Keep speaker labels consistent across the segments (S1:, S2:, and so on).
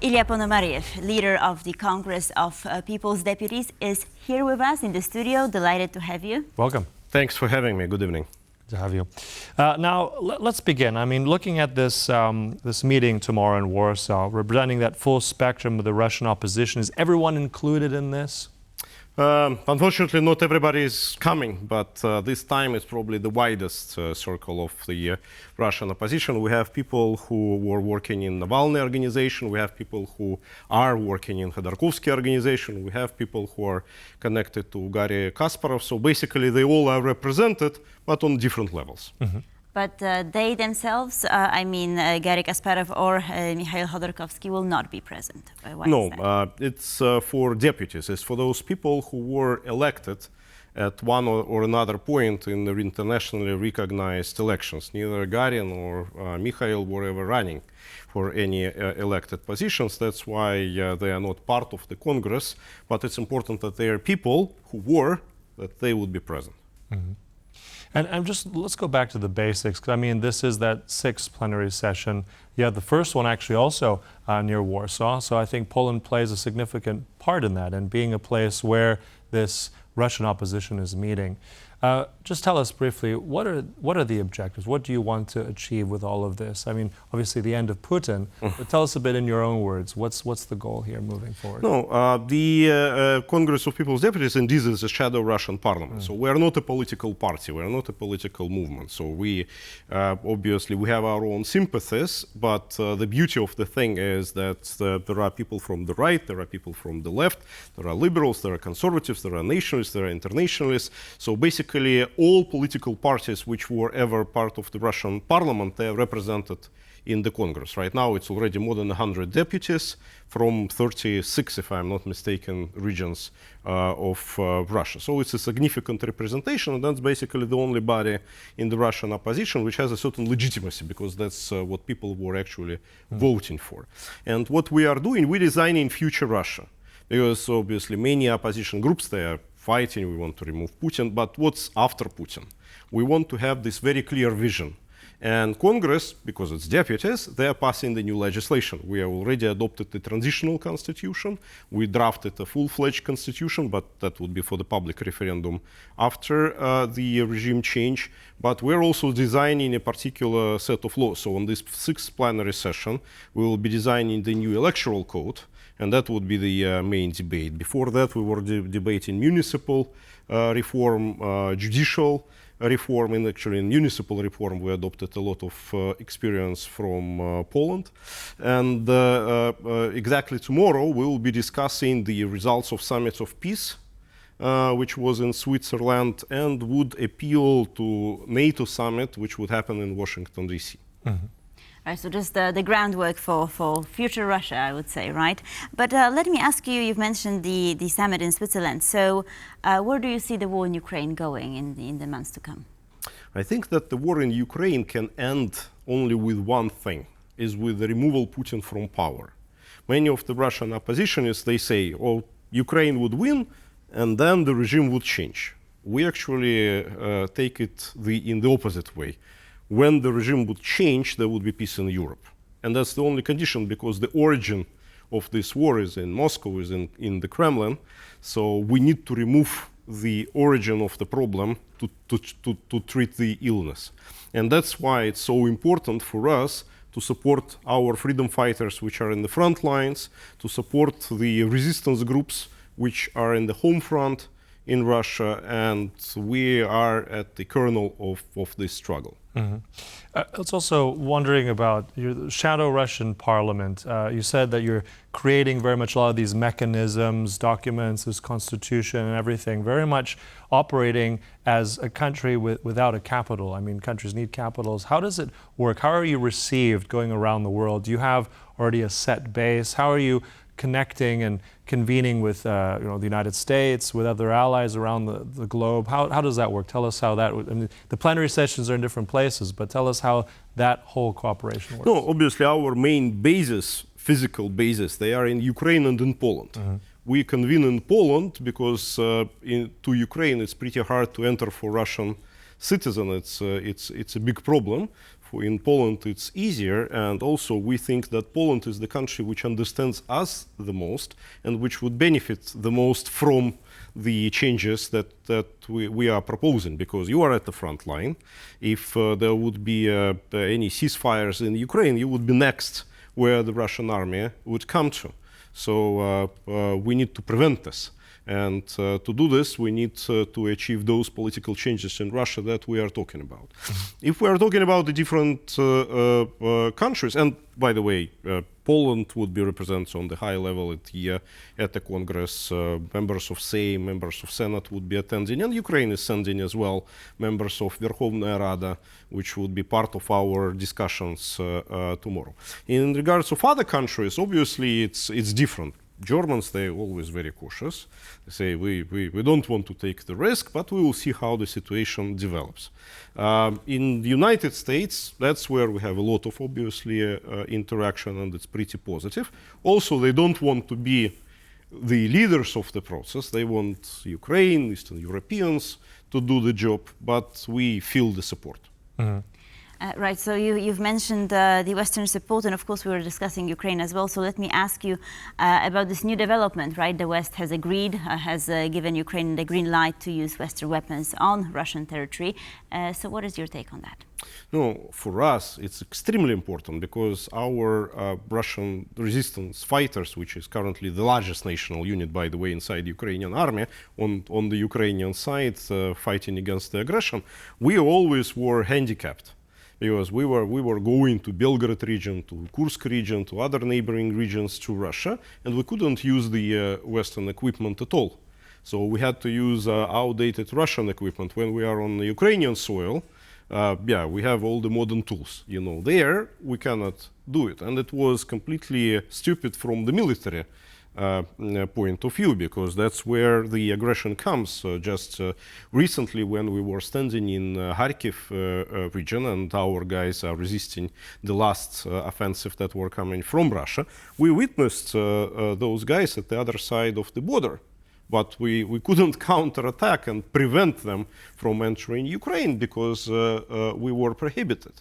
S1: Ilya Ponomarev, leader of the Congress of People's Deputies, is here with us in the studio. Delighted to have you.
S2: Welcome.
S3: Thanks for having me. Good evening.
S2: Good to have you. Now, let's begin. I mean, looking at this this meeting tomorrow in Warsaw, representing that full spectrum of the Russian opposition, is everyone included in this?
S3: Unfortunately, not everybody is coming, but this time it's probably the widest circle of the Russian opposition. We have people who were working in Navalny organization. We have people who are working in Khodorkovsky organization. We have people who are connected to Garry Kasparov. So basically, they all are represented, but on different levels.
S2: Mm-hmm.
S1: But they themselves, Garry Kasparov or Mikhail Khodorkovsky, will not be present. Why
S3: No,
S1: is that?
S3: it's for deputies. It's for those people who were elected at one or another point in the internationally recognized elections. Neither Garry nor Mikhail were ever running for any elected positions. That's why they are not part of the Congress. But it's important that they are people who were, that they would be present.
S2: Mm-hmm. And just let's go back to the basics, because I mean, this is that sixth plenary session. You had the first one actually also near Warsaw, so I think Poland plays a significant part in that, and being a place where this Russian opposition is meeting. Just tell us briefly, what are the objectives? What do you want to achieve with all of this? I mean, obviously the end of Putin, but tell us a bit in your own words. What's the goal here moving forward?
S3: No, the Congress of People's Deputies indeed is a shadow Russian parliament. So we are not a political party. We are not a political movement. So we obviously we have our own sympathies, but the beauty of the thing is that there are people from the right, there are people from the left, there are liberals, there are conservatives, there are nationalists, there are internationalists. So basically, all political parties which were ever part of the Russian parliament, they are represented in the Congress. Right now, it's already more than 100 deputies from 36, if I'm not mistaken, regions of Russia. So it's a significant representation, and that's basically the only body in the Russian opposition which has a certain legitimacy, because that's what people were actually voting for. And what we are doing, we're designing future Russia, because obviously many opposition groups, they are fighting, we want to remove Putin, but what's after Putin? We want to have this very clear vision. And Congress, because it's deputies, they are passing the new legislation. We have already adopted the transitional constitution. We drafted a full-fledged constitution, but that would be for the public referendum after the regime change. But we're also designing a particular set of laws. So on this sixth plenary session, we will be designing the new electoral code, and that would be the main debate. Before that, we were debating municipal reform, judicial reform, and actually in municipal reform, we adopted a lot of experience from Poland. And exactly tomorrow, we will be discussing the results of Summits of Peace, which was in Switzerland, and would appeal to NATO summit, which would happen in Washington, D.C.
S2: Mm-hmm.
S1: Right, so just the groundwork for future Russia, I would say, right? But let me ask you, you've mentioned the summit in Switzerland. So where do you see the war in Ukraine going in the months to come?
S3: I think that the war in Ukraine can end only with one thing, is with the removal of Putin from power. Many of the Russian oppositionists, they say, oh, Ukraine would win, and then the regime would change. We actually take it in the opposite way. When the regime would change, there would be peace in Europe. And that's the only condition, because the origin of this war is in Moscow, is in the Kremlin. So we need to remove the origin of the problem to treat the illness. And that's why it's so important for us to support our freedom fighters which are in the front lines, to support the resistance groups which are in the home front in Russia, and we are at the kernel of this struggle.
S2: Mm-hmm. It's also wondering about your shadow Russian parliament. You said that you're creating very much a lot of these mechanisms, documents, this constitution and everything, very much operating as a country without a capital. I mean, countries need capitals. How does it work? How are you received going around the world? Do you have already a set base? How are you connecting and convening with the United States, with other allies around the globe? How does that work? Tell us how that would. I mean, the plenary sessions are in different places, but tell us how that whole cooperation works.
S3: No, obviously our main bases, physical bases, they are in Ukraine and in Poland. Mm-hmm. We convene in Poland because to Ukraine it's pretty hard to enter for Russian citizen. It's a big problem in Poland it's easier, and also we think that Poland is the country which understands us the most and which would benefit the most from the changes that we are proposing, because you are at the front line. If there would be any ceasefires in Ukraine, you would be next where the Russian army would come to. So we need to prevent this. And to do this, we need to achieve those political changes in Russia that we are talking about. If we are talking about the different countries, and by the way, Poland would be represented on the high level at the Congress. Members of Sejm, members of Senate would be attending, and Ukraine is sending as well members of Verkhovная Rada, which would be part of our discussions tomorrow. In regards of other countries, obviously it's different. Germans, they're always very cautious. They say, we don't want to take the risk, but we will see how the situation develops. In the United States, that's where we have a lot of, obviously, interaction, and it's pretty positive. Also, they don't want to be the leaders of the process. They want Ukraine, Eastern Europeans to do the job, but we feel the support.
S2: Mm-hmm.
S1: Right, so you've mentioned the Western support, and of course we were discussing Ukraine as well. So let me ask you about this new development, right? The West has agreed, has given Ukraine the green light to use Western weapons on Russian territory. So what is your take on that?
S3: No, for us, it's extremely important, because our Russian resistance fighters, which is currently the largest national unit, by the way, inside the Ukrainian army, on the Ukrainian side, fighting against the aggression, we always were handicapped. Because we were going to Belgorod region, to Kursk region, to other neighboring regions to Russia, and we couldn't use the Western equipment at all. So we had to use outdated Russian equipment. When we are on the Ukrainian soil, we have all the modern tools. There we cannot do it, and it was completely stupid from the military point of view, because that's where the aggression comes. Just recently, when we were standing in Kharkiv region and our guys are resisting the last offensive that were coming from Russia, we witnessed those guys at the other side of the border. But we couldn't counterattack and prevent them from entering Ukraine, because we were prohibited.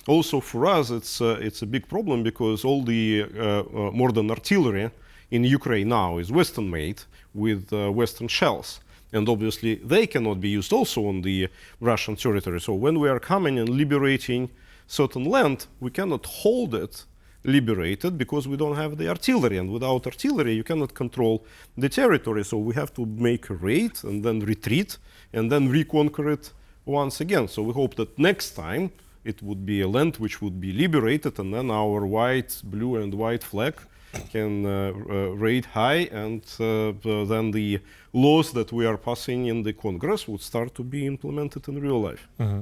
S3: Also, for us, it's a big problem, because all the modern artillery in Ukraine now is Western made with Western shells. And obviously they cannot be used also on the Russian territory. So when we are coming and liberating certain land, we cannot hold it liberated, because we don't have the artillery. And without artillery, you cannot control the territory. So we have to make a raid and then retreat and then reconquer it once again. So we hope that next time it would be a land which would be liberated, and then our blue and white flag can rate high, and then the laws that we are passing in the Congress would start to be implemented in real life.
S2: Mm-hmm.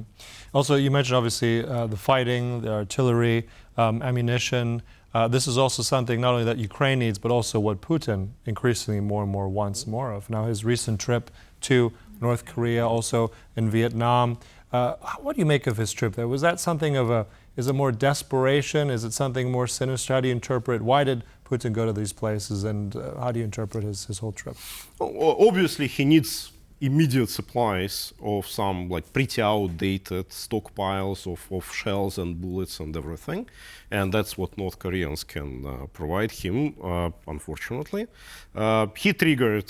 S2: Also, you mentioned obviously the fighting, the artillery, ammunition. This is also something not only that Ukraine needs, but also what Putin increasingly more and more wants more of. Now, his recent trip to North Korea, also in Vietnam. What do you make of his trip there? Was that something of is it more desperation? Is it something more sinister? How do you interpret? Why did Putin go to these places, and how do you interpret his whole trip?
S3: Obviously, he needs immediate supplies of some pretty outdated stockpiles of shells and bullets and everything. And that's what North Koreans can provide him, unfortunately. He triggered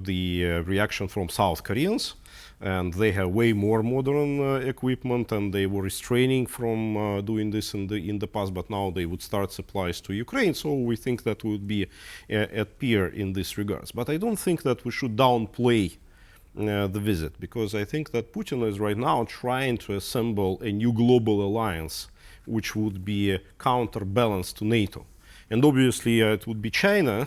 S3: the reaction from South Koreans. And they have way more modern equipment, and they were restraining from doing this in the past, but now they would start supplies to Ukraine. So we think that we would be at peer in this regards. But I don't think that we should downplay the visit, because I think that Putin is right now trying to assemble a new global alliance, which would be a counterbalance to NATO. And obviously it would be China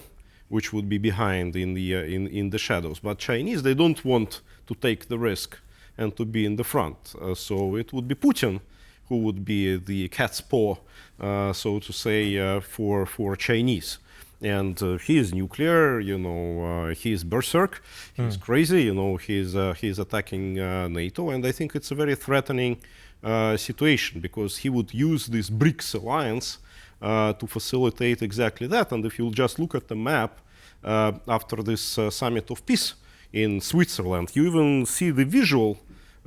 S3: which would be behind in the shadows. But Chinese, they don't want to take the risk and to be in the front. So it would be Putin who would be the cat's paw, so to say, for Chinese. And he is nuclear, he is berserk, he's crazy, he's attacking NATO. And I think it's a very threatening situation, because he would use this BRICS alliance to facilitate exactly that. And if you'll just look at the map after this summit of peace in Switzerland, you even see the visual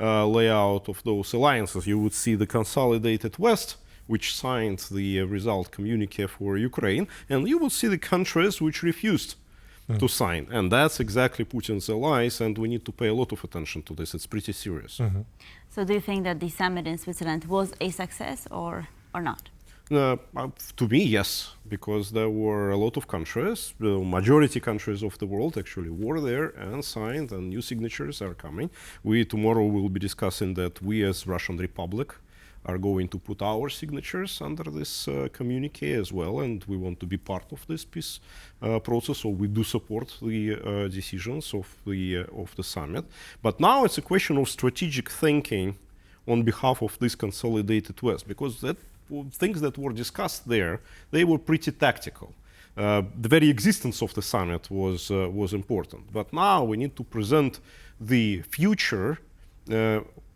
S3: layout of those alliances. You would see the consolidated West, which signed the result communique for Ukraine, and you will see the countries which refused to sign. And that's exactly Putin's allies, and we need to pay a lot of attention to this. It's pretty serious.
S1: So do you think that the summit in Switzerland was a success or not?
S3: To me, yes, because there were a lot of countries, the majority countries of the world actually were there and signed, and new signatures are coming. We tomorrow will be discussing that we as Russian Republic are going to put our signatures under this communique as well, and we want to be part of this peace process, so we do support the decisions of the summit. But now it's a question of strategic thinking on behalf of this consolidated West, because that things that were discussed there, they were pretty tactical. The very existence of the summit was important. But now we need to present the future,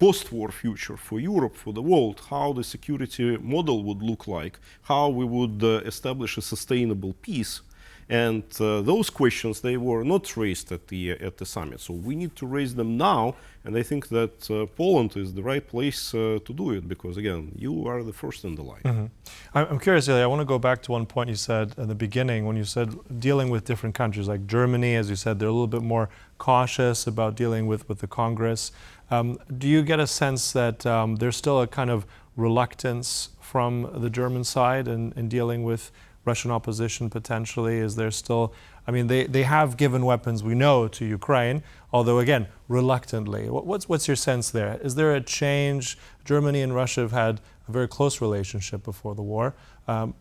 S3: post-war future for Europe, for the world, how the security model would look like, how we would establish a sustainable peace. And those questions, they were not raised at the summit. So we need to raise them now, and I think that Poland is the right place to do it, because again, you are the first in the line.
S2: I'm curious, Ilya, I want to go back to one point you said in the beginning, when you said dealing with different countries, like Germany, as you said, they're a little bit more cautious about dealing with the Congress. Do you get a sense that there's still a kind of reluctance from the German side in dealing with Russian opposition potentially? Is there still, I mean, they have given weapons, we know, to Ukraine, although again, reluctantly. What's your sense there? Is there a change? Germany and Russia have had a very close relationship before the war.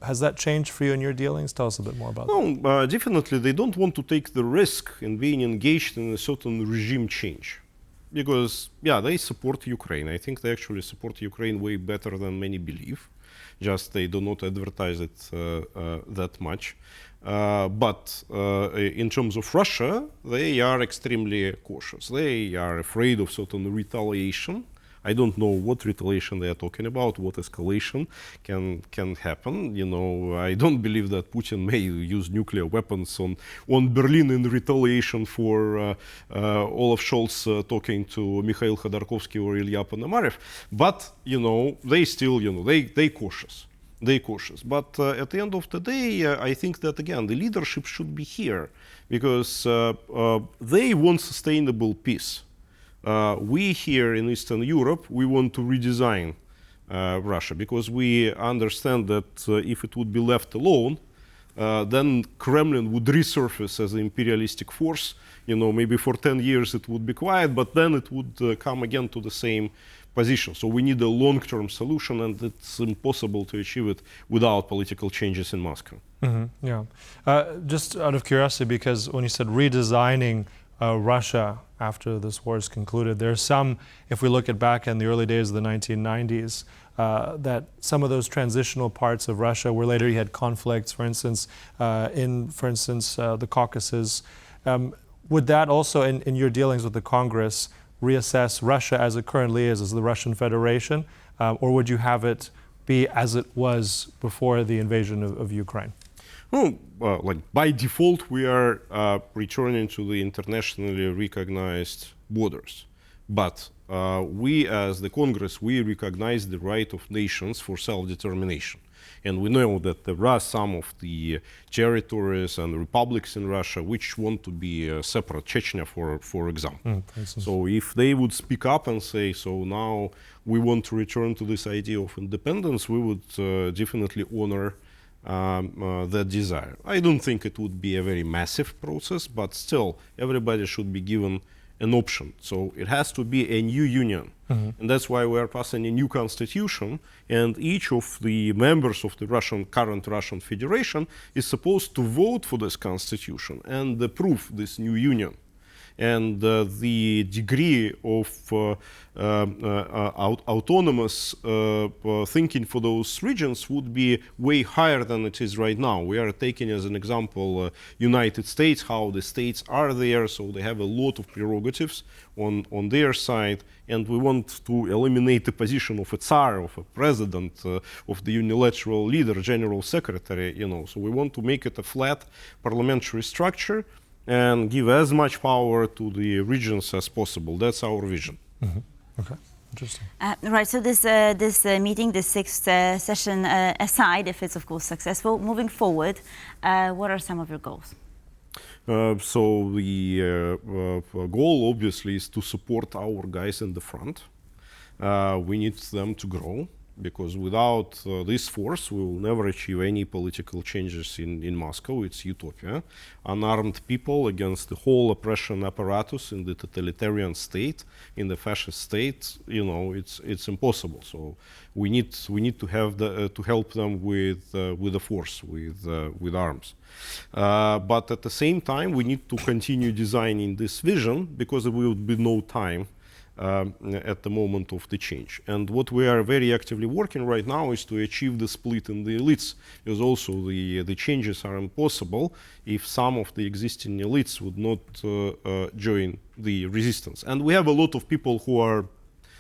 S2: Has that changed for you in your dealings? Tell us a bit more about that.
S3: No, definitely they don't want to take the risk in being engaged in a certain regime change. Because, yeah, they support Ukraine. I think they actually support Ukraine way better than many believe. Just they do not advertise it that much. But in terms of Russia, they are extremely cautious. They are afraid of certain retaliation. I don't know what retaliation they are talking about, what escalation can happen. You know, I don't believe that Putin may use nuclear weapons on Berlin in retaliation for Olaf Scholz talking to Mikhail Khodorkovsky or Ilya Ponomarev. But, you know, they still, you know, they cautious. They're cautious. But at the end of the day, I think that, again, the leadership should be here, because they want sustainable peace. We here in Eastern Europe, we want to redesign Russia, because we understand that if it would be left alone, then Kremlin would resurface as an imperialistic force. You know, maybe for 10 years it would be quiet, but then it would come again to the same position. So we need a long-term solution, and it's impossible to achieve it without political changes in Moscow.
S2: Yeah. Just out of curiosity, because when you said redesigning Russia after this war is concluded, there's some, if we look at back in the early days of the 1990s, that some of those transitional parts of Russia where later you had conflicts, for instance, the Caucasus. Would that also, in your dealings with the Congress, reassess Russia as it currently is, as the Russian Federation, or would you have it be as it was before the invasion of Ukraine?
S3: Well, like by default, we are returning to the internationally recognized borders. But we, as the Congress, we recognize the right of nations for self-determination. And we know that there are some of the territories and republics in Russia which want to be separate, Chechnya, for example. So if they would speak up and say, so now we want to return to this idea of independence, we would definitely honor that desire. I don't think it would be a very massive process, but still, everybody should be given an option. So it has to be a new union. And that's why we are passing a new constitution, and each of the members of the current Russian Federation is supposed to vote for this constitution and approve this new union. And the degree of autonomous thinking for those regions would be way higher than it is right now. We are taking as an example United States, how the states are there, so they have a lot of prerogatives on their side, and we want to eliminate the position of a Tsar, of a president, of the unilateral leader, general secretary, you know. So we want to make it a flat parliamentary structure and give as much power to the regions as possible. That's our vision.
S2: Okay, interesting.
S1: Right, so this meeting, this sixth session aside, if it's of course successful, moving forward, what are some of your goals?
S3: So the goal obviously is to support our guys in the front. We need them to grow, because without this force we will never achieve any political changes in Moscow. It's utopia. Unarmed people against the whole oppression apparatus in the totalitarian state, in the fascist state, you know, it's impossible. So we need to have to help them with the force, with arms. But at the same time, we need to continue designing this vision, because there will be no time at the moment of the change. And what we are very actively working right now is to achieve the split in the elites, because also the changes are impossible if some of the existing elites would not join the resistance. And we have a lot of people who are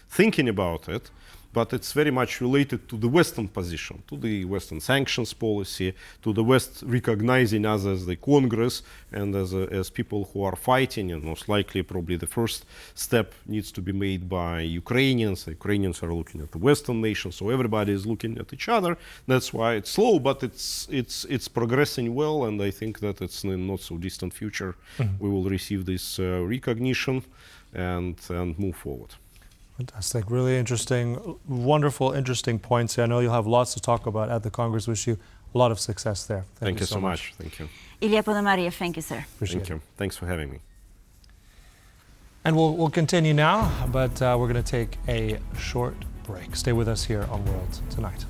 S3: thinking about it, but it's very much related to the Western position, to the Western sanctions policy, to the West recognizing us as the Congress and as people who are fighting, and most likely probably the first step needs to be made by Ukrainians. The Ukrainians are looking at the Western nations, so everybody is looking at each other. That's why it's slow, but it's progressing well, and I think that it's in a not so distant future we will receive this recognition and move forward.
S2: Fantastic, really interesting, wonderful, interesting points. I know you'll have lots to talk about at the Congress. Wish you a lot of success there.
S3: Thank you so much. Thank you.
S1: Ilya Ponomarev, thank you, sir.
S2: Appreciate it.
S3: Thanks for having me.
S2: And we'll continue now, but we're going to take a short break. Stay with us here on World Tonight.